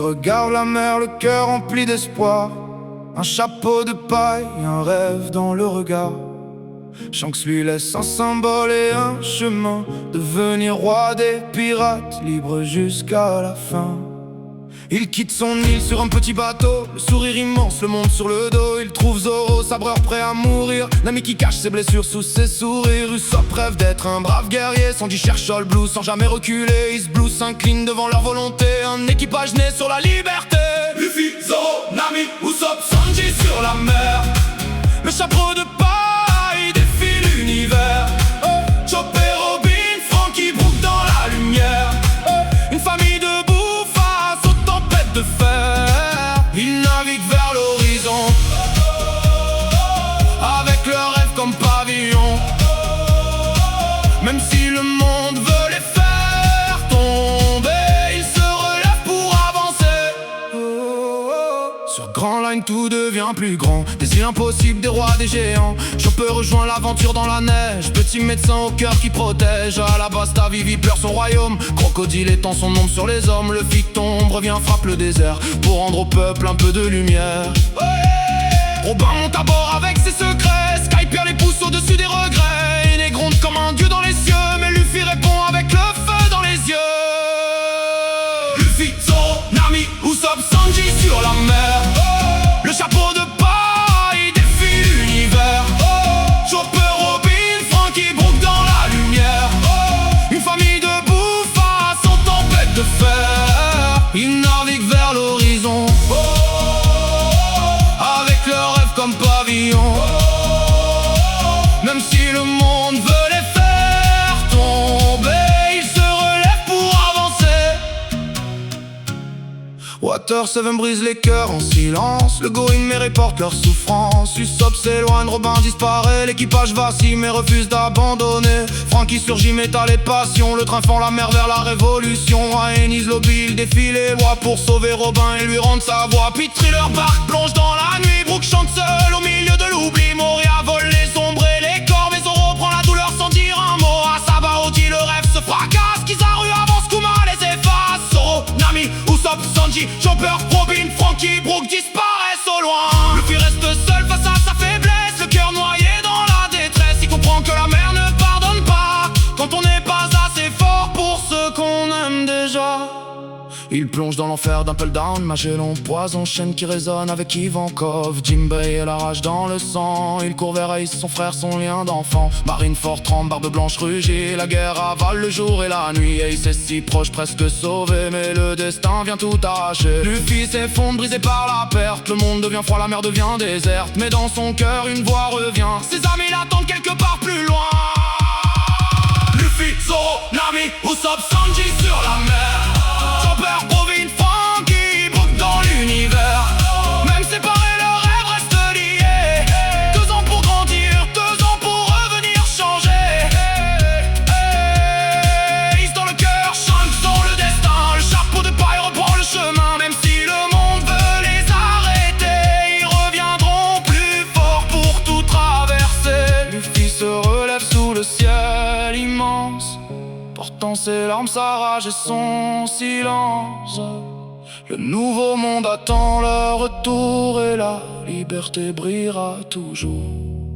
regarde la mer, le cœur rempli d'espoir. Un chapeau de paille, un rêve dans le regard. Shanks lui laisse un symbole et un chemin, devenir roi des pirates, libre jusqu'à la fin. Il quitte son île sur un petit bateau, le sourire immense, le monde sur le dos. Il trouve Zoro, sabreur prêt à mourir, l'ami qui cache ses blessures sous ses sourires. Usopp rêve d'être un brave guerrier, Sanji cherche le blue sans jamais reculer. East Blue s'incline devant leur volonté, un équipage né sur la liberté. Luffy, Zoro, Nami, Usopp, Sanji sur la mer. Le chapeau de paille défie l'univers. Chopper, Robin, Franky, Brook dans la lumière. Une famille de de fer, ils naviguent vers l'horizon, avec leurs rêves comme pavillon. Même si le monde veut les faire tomber, ils se relèvent pour avancer. Sur Grand Line tout devient plus grand, des îles impossibles, des rois, des géants. Chopper rejoint l'aventure dans la neige, petit médecin au cœur qui protège. À la base ta Vivi pleure son royaume, Crocodile étend son ombre sur les hommes. Le Luffy tombe, revient, frappe le désert, pour rendre au peuple un peu de lumière. Robin monte à bord avec ses secrets, Skypiea les pousse au-dessus des regrets. Il est gronde comme un dieu dans les cieux, mais Luffy répond avec le feu dans les yeux. Luffy, Zoro, Nami, Usopp, Sanji sur la mer. Le chapeau de paille défie l'univers. Chopper, Robin, Franky, Brook dans la lumière. Une famille de bouffas en tempête de fer. Ils naviguent vers l'horizon, avec leurs rêves comme pavillon. Même si le monde veut les faire tomber, ils se relèvent pour avancer. Water 7 brise les cœurs en silence, le Going Merry porte leur souffrance. Usopp s'éloigne, Robin disparaît, l'équipage vacille mais refuse d'abandonner. Franky surgit, métal et passion, le train fend la mer vers la révolution. À Enies Lobby, il défie les lois pour sauver Robin et lui rendre sa voix. Pitri leur barque plonge dans la nuit, Brook chante seul au milieu de l'oubli. Moria vole les ombres et les corps, mais Zoro prend la douleur sans dire un mot. À Sabaody le rêve se fracasse, Kizaru avance, Kuma les efface. Zoro, Nami, Usopp, Sanji, Chopper, Robin, Franky, Brook disparaissent au loin. Luffy reste seul face à sa faiblesse, le cœur noyé dans la détresse. Il comprend que la mer ne pardonne pas quand on n'est pas assez fort pour ce qu'on aime déjà. Il plonge dans l'enfer d'Impel Down, Magellan, poison, chaîne qui résonne avec Ivankov. Jinbei et la rage dans le sang, il court vers Ace, son frère, son lien d'enfant. Marineford tremble, barbe blanche rugit, la guerre avale le jour et la nuit. Ace est si proche, presque sauvé, mais le destin vient tout arracher. Luffy s'effondre, brisé par la perte, le monde devient froid, la mer devient déserte. Mais dans son cœur une voix revient, ses amis l'attendent quelque part plus loin. Luffy, Zoro, Nami, Usopp, Sanji sur la mer. Chopper, Robin, Franky, Brook dans l'univers. Même séparés, leurs rêves restent liés. 2 ans pour grandir, 2 ans pour revenir changer. Ace dans le cœur, Shanks dans le destin. Le chapeau de paille reprend le chemin. Même si le monde veut les arrêter, ils reviendront plus forts pour tout traverser. Luffy se relève sous le ciel immense, portant ses larmes, sa rage et son silence. Le nouveau monde attend leur retour et la liberté brillera toujours.